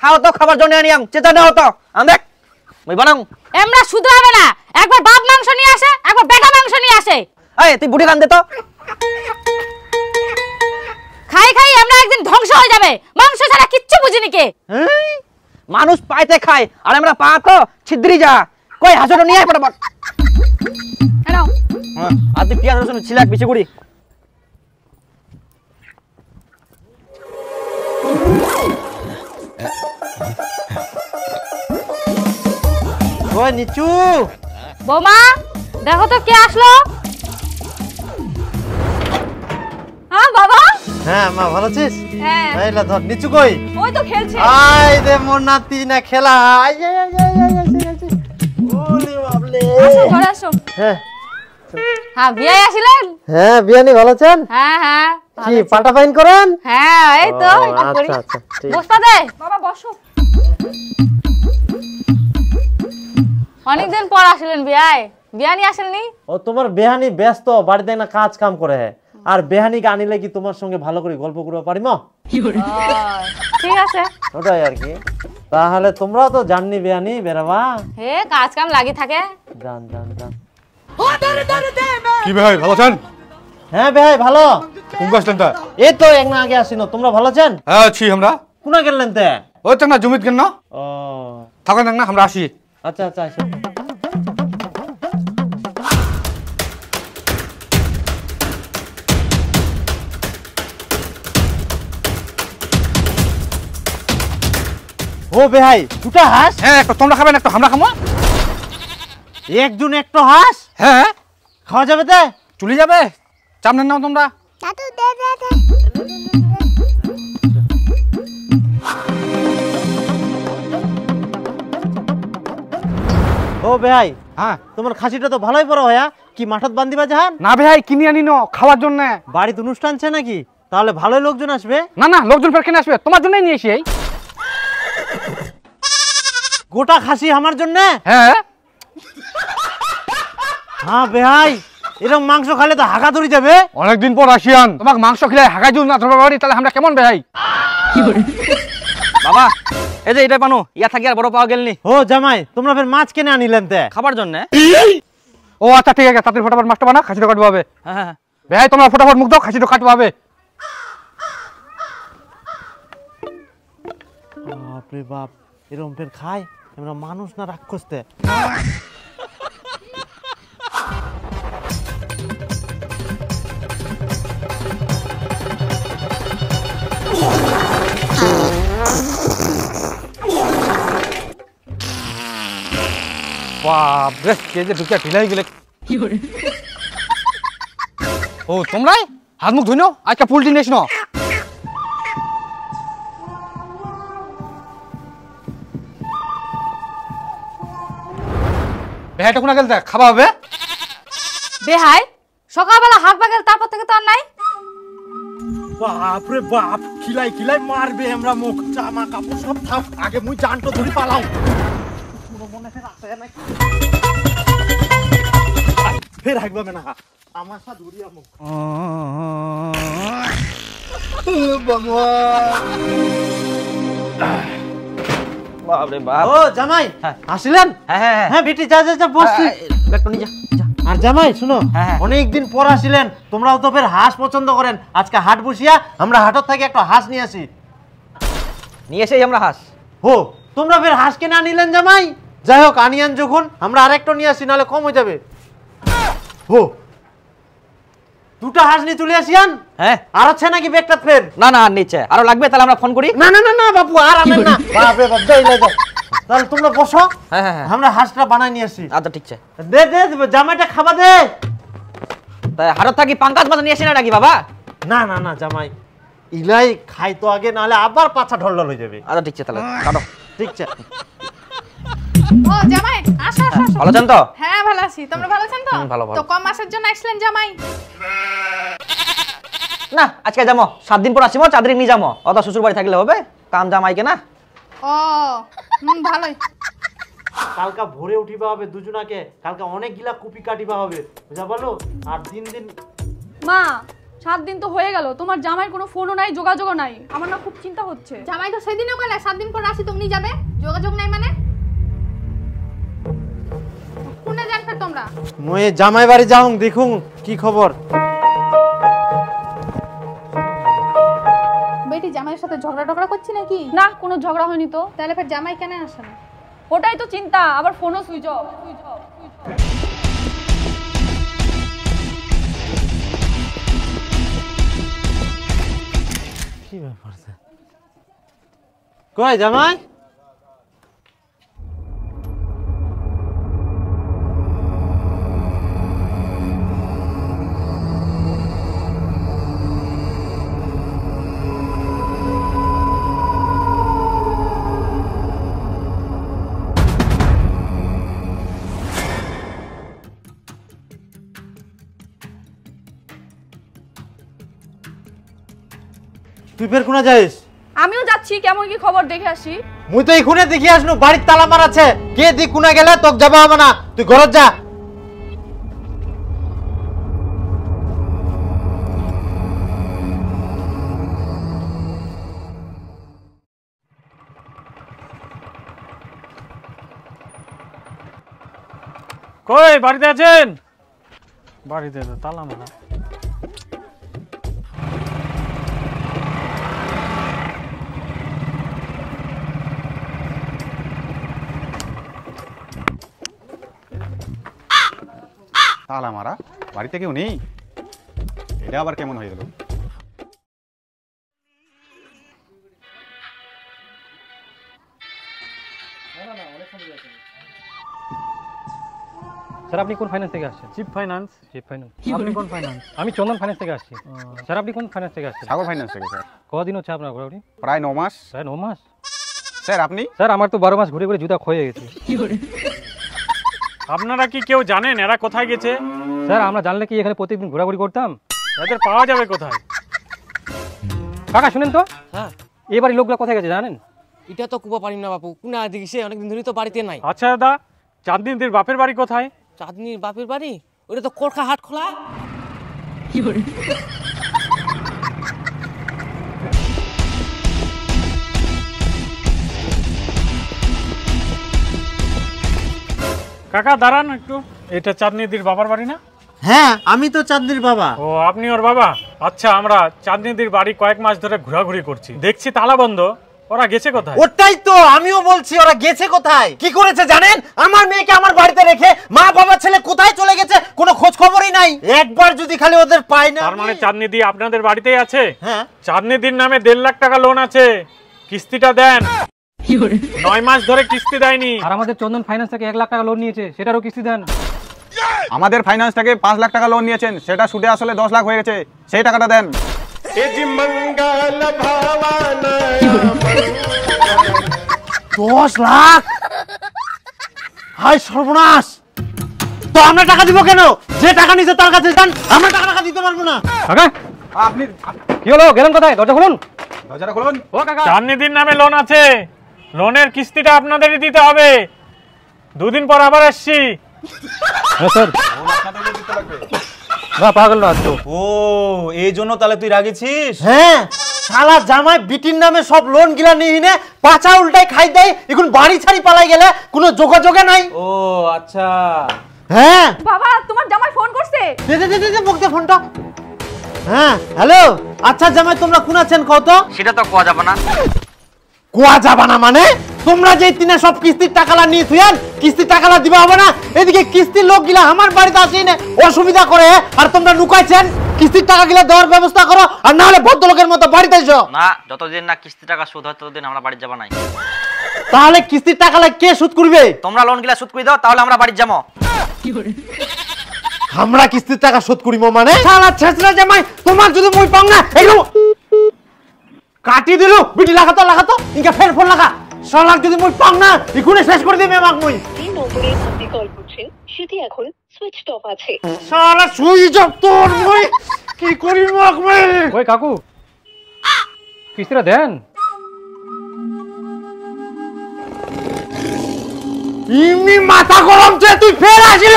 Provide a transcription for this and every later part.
খাও তো খাবার জন্য আনিয়াম চেতা নাও তো দেখ মই বানাও এমরা শুধু হবে না একবার বাপ মাংস নিয়ে আসে একবার বেটা মাংস নিয়ে আসে এই তুই বুড়ি কান দে তো খাই খাই আমরা একদিন ধ্বংস হয়ে যাবে মাংস ছাড়া কিচ্ছু বুঝিনি কে মানুষ পাইতে খায় আর আমরা পা তো ছিদ্রি যা কই হাসুটো নিয়ে আয় ফটাফট নাও আর তুই পেঁয়াজ রসুন ছিলাক বেশি করি ওই নিচু বৌমা দেখো তো কে আসলো হ্যাঁ বাবা হ্যাঁ মা ভালো আছিস হ্যাঁ এইলা ধর নিচু কই ওই তো খেলছে আই রে মোর নাতি না খেলা আই ওরে বাবলে আসো ঘরে আসো হ্যাঁ হ্যাঁ বিয়ে আসিলেন হ্যাঁ বিয়ানি ভালো আছেন হ্যাঁ হ্যাঁ কি পাটা পাইন করেন হ্যাঁ এই তো আচ্ছা আচ্ছা ঠিক বসপা দে বাবা বসো অনেকদিন পর আসলেন বিয়ানি আসেননি ও তোমার বেহানি ব্যস্ত বাড়িতে না কাজ কাম করে আর বেহানিকে আনিলে কি তোমার সঙ্গে ভালো করে গল্প করতে পারিম ঠিক আছে ওটাই আর কি তাহলে তোমরাও তো জাননি বেহানি বেরাবা হে কাজ কাম লাগি থাকে জান জান জান কি ভাই ভালো আছেন হ্যাঁ ভাই ভালো কোন আসলেন তা এই তো এক না আগে আসিনো তোমরা ভালো আছেন হ্যাঁ আছি আমরা কোনা গেলেন তে ওই তো না জমিত কেন ও থাকেন না আমরা আসি আচ্ছা আচ্ছা আচ্ছা ও ভাই দুটা হাঁস হ্যাঁ একটা তোমরা খাবেন একটা আমরা খাবো একজন একটা হাঁস হ্যাঁ খাওয়া যাবে তে চলে যাবে চাপ নেন নাও তোমরা ও ভাই হ্যাঁ তোমার খাসিটা তো ভালোই বড় হয়া কি মাঠত বান্ধিবা জাহান না ভাই কিনে আনি ন খাওয়ার জন্য বাড়িতে অনুষ্ঠান আছে নাকি তাহলে ভালোই লোকজন আসবে না না লোকজন ফের কেন আসবে তোমার জন্যই নিয়ে এসি গোটা খাসি আমার জন্য হ্যাঁ হ্যাঁ ভাই এরকম মাংস খালে তো হাগা ধরে যাবে অনেকদিন পর আসিয়ান তোমাকে মাংস খেলে হাগাই দিও না ধরবা পারি তাহলে আমরা কেমন ভাই বাবা এই যে এটা পানো ইয়া থাকি আর বড় পাওয়া গেলনি ও জামাই তোমরা ফের মাছ কেনে আনিলেন তে খাবার জন্য ও আচ্ছা ঠিক আছে তাড়াতাড়ি ফটাফট মাছটা বানা খাসিটা কাটবো হবে হ্যাঁ হ্যাঁ ভাই তোমরা ফটাফট মুখ দাও খাসিটা কাটবো হবে বাপরে বাপ এরকম ফের খায় আমরা মানুষ না রাক্ষস তে বাপ রে কে যে ঢুকিয়া ঢিলাই গেলে ও তোমরাই হাত মুখ ধুইনো আজকে পুলটি নিস না বেহাইটা কোনা গেল দেখ খাওয়া হবে বেহাই সকালবেলা হাঁক বাগেল তারপর থেকে তো আর নাই বাপরে বাপ খিলাই খিলাই মারবে আমরা মুখ জামা কাপড় সব থাক আগে মুই জানটো ধরি পালাও ফের হাগবে না আমার সাথে ধরি আমু বাপ রে বাপ ও জামাই আসিলেন হ্যাঁ হ্যাঁ হ্যাঁ বেটি যা যা যা বস তুই ব্যাগটা নিয়ে যা আর জামাই শুনো হ্যাঁ। অনেকদিন পর আসিলেন তোমরাও তো ফের হাঁস পছন্দ করেন আজকে হাট বসিয়া আমরা হাটত থেকে একটা হাঁস নিয়ে আসি নিয়ে এসেই আমরা হাঁস হো তোমরা ফের হাঁস কেনে আনিলেন জামাই যাই হোক আনিয়ান যখন আমরা আরেকটা নিয়ে আসি নাহলে কম হয়ে যাবে হো দুটা হাঁস নিয়ে চলে আসিয়ান হ্যাঁ আর আছে নাকি ব্যাগটা ফের না না আর নিচে আরো লাগবে তাহলে আমরা ফোন করি না না না না বাপু আর আনেন না বাপরে বাপ যাই না যাও তাহলে তোমরা বসো হ্যাঁ হ্যাঁ আমরা হাঁসটা বানাই নিয়ে আসি আচ্ছা ঠিক আছে দে দে জামাইটা খাবা দে তাই হারত থাকি পাঙ্কাজ মাছ নিয়ে আসি না নাকি বাবা না না না জামাই ইলাই খাই তো আগে নাহলে আবার পাছা ঢলঢল হয়ে যাবে আচ্ছা ঠিক আছে তাহলে কাটো ঠিক আছে ও জামাই আসো আসো আসো। ভালো আছেন তো হ্যাঁ ভালো আছি তোমরা ভালো আছেন তো ভালো, ভালো। তো কম মাসের জন্য আসলেন জামাই না আজকে যাবো 7 দিন পর আসিমো চাদরি নিয়ে যাবো অত শ্বশুর বাড়ি থাকলে হবে কাম জামাইকে না ও ভালোই কালকা ভোরে উঠিবা হবে দুজনাকে কালকা অনেক গিলা কুপি কাটিবা হবে বুঝা পারলো আর দিন দিন মা 7 দিন তো হয়ে গেল, তোমার জামাইয়ের কোনো ফোনও নাই, যোগাযোগও নাই। আমার না খুব চিন্তা হচ্ছে। জামাই তো সেদিনও কইলা 7 দিন পর আসি তুমি যাবে, যোগাযোগ নাই মানে? কোনে যান ফের তোমরা? মই জামাই বাড়ি যাও, দেখুন কি খবর। বেটি জামাইয়ের সাথে ঝগড়া টগড়া করছি নাকি? না, কোনো ঝগড়া হয়নি তো। তাহলে ফের জামাই কেন আসে না? ওটাই তো চিন্তা, আবার ফোনও সুইচ অফ। কি ব্যাপার? কই জামাই? তুই ফের কোনা যাইস? আমিও যাচ্ছি, কেমন কি খবর দেখে আসি। মুই তো এখুনে দেখি আসনু, বাড়ির তালা মার আছে। কে দি কোনা গেলে তোক যাবা হবে না, তুই ঘরত যা। কই বাড়িতে আছেন? বাড়িতে তো তালা মারা। তালা মারা, বাড়িতে কেউ নেই? এটা আবার কেমন হয়ে গেল? স্যার আপনি কোন ফাইন্যান্স থেকে আসছেন? Cheap finance. Cheap finance. আপনি কোন ফাইন্যান্স? আমি চন্দন ফাইন্যান্স থেকে আসছি। স্যার আপনি কোন ফাইন্যান্স থেকে আসছেন? সাগর ফাইন্যান্স থেকে স্যার। কদিন হচ্ছে আপনার ঘোরাঘুরি? প্রায় 9 মাস। প্রায় 9 মাস। স্যার আপনি? স্যার আমার তো 12 মাস ঘুরে ঘুরে জুতা ক্ষয়ে গেছে। আপনারা কি কেউ জানেন এরা কোথায় গেছে? স্যার আমরা জানলে কি এখানে প্রত্যেকদিন ঘোরাঘুরি করতাম? এদের পাওয়া যাবে কোথায়? কাকা শুনেন তো, হ্যাঁ এবারে লোকগুলো কোথায় গেছে জানেন? এটা তো কুবা পারি না বাপু, কোনা দিকে অনেকদিন ধরে তো বাড়িতে নাই। আচ্ছা দাদা, চাঁদনিদের বাপের বাড়ি কোথায়? চাঁদনির বাপের বাড়ি ওটা তো কোরখা হাট খোলা। কাকা দাঁড়ান একটু, এটা চাঁদনিদির বাবার বাড়ি না? হ্যাঁ আমি তো চাঁদনির বাবা। ও আপনি ওর বাবা? আচ্ছা, আমরা চাঁদনিদির বাড়ি কয়েক মাস ধরে ঘোরাঘুরি করছি, দেখছি তালা বন্ধ। ওরা গেছে কোথায়? ওটাই তো আমিও বলছি, ওরা গেছে কোথায়? কি করেছে জানেন? আমার মেয়েকে আমার বাড়িতে রেখে মা বাবা ছেলে কোথায় চলে গেছে কোনো খোঁজ খবরই নাই। একবার যদি খালি ওদের পাই না। তার মানে চাঁদনিদি আপনাদের বাড়িতেই আছে? হ্যাঁ। চাঁদনিদির নামে 1.5 লাখ টাকা লোন আছে, কিস্তিটা দেন। 9 মাস ধরে কিস্তি দেয়নি। আর আমাদের চন্দন ফাইন্যান্স থেকে 1 লাখ টাকা লোন নিয়েছে, সেটারও কিস্তি দেন। আমাদের ফাইন্যান্স থেকে 5 লাখ টাকা লোন নিয়েছেন, সেটা সুদে আসলে 10 লাখ হয়ে গেছে, সেই টাকাটা দেন। 10 লাখ? হাই সর্বনাশ! তো আমরা টাকা দিব কেন? যে টাকা নিছে তার কাছে যান, আমরা টাকা দিতে পারবো না। কাকা আপনি কি হলো, গেলেন কোথায়? দরজা খুলুন। দরজাটা খুলুন। ও কাকা, চাঁদনিদির নামে লোন আছে, লোনের কিস্তিটা আপনাদেরই দিতে হবে। 2 দিন পর আবার আসছি। হ্যাঁ স্যার। না পাগল না তো। ও এই জন্য তাহলে তুই রাগেছিস? হ্যাঁ, শালা জামাই বিটির নামে সব লোন গিলা নিয়ে নে পাছা উল্টাই খাই দেয়, এখন বাড়ি ছাড়ি পালাই গেলে কোনো যোগাযোগে নাই। ও আচ্ছা। হ্যাঁ বাবা, তোমার জামাই ফোন করছে। দে দে দে দে বকতে ফোনটা। হ্যাঁ হ্যালো, আচ্ছা জামাই তোমরা কোন আছেন কত? সেটা তো কোয়া যাবে না। কোয়া যাবা না মানে? তোমরা যে তিনে সব কিস্তির টাকালা নিয়ে থুয়ান, কিস্তির টাকালা দিবা হবে না? এদিকে কিস্তির লোক গিলা আমার বাড়িতে আসি না অসুবিধা করে, আর তোমরা লুকাইছেন। কিস্তির টাকা গিলা দেওয়ার ব্যবস্থা করো, আর না হলে ভদ্রলোকের মতো বাড়িতে এসো। না, যতদিন না কিস্তি টাকা শোধ হয় ততদিন আমরা বাড়ি যাব নাই। তাহলে কিস্তির টাকালা কে শোধ করবে? তোমরা লোন গিলা শোধ করে দাও, তাহলে আমরা বাড়ি যাবো। আমরা কিস্তির টাকা শোধ করিব মানে? শালা ছেছরা জামাই, তোমার যদি মই পাও না এগুলো কাটি দিলু। বিটি লাগাতো লাগাতো, ইনকা ফের ফোন লাগা। শালা যদি মই পাও না ইকুনে শেষ করে দিবে আমাক মই। এই নম্বরে আপনি কল করছেন সেটি এখন সুইচড অফ আছে। শালা সুইচ অফ তোর মই কি করি আমাক মই। ওই কাকু, কিস্তিটা দেন। ইমনি মাথা গরম যে তুই ফের আসিল।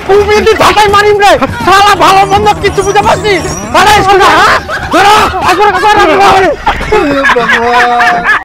তুমি ঝাঁটাই মারিম রে শালা ভালো মন্দ কিছু বুঝে পাচ্ছিস আরে শোনা হ্যাঁ ধরো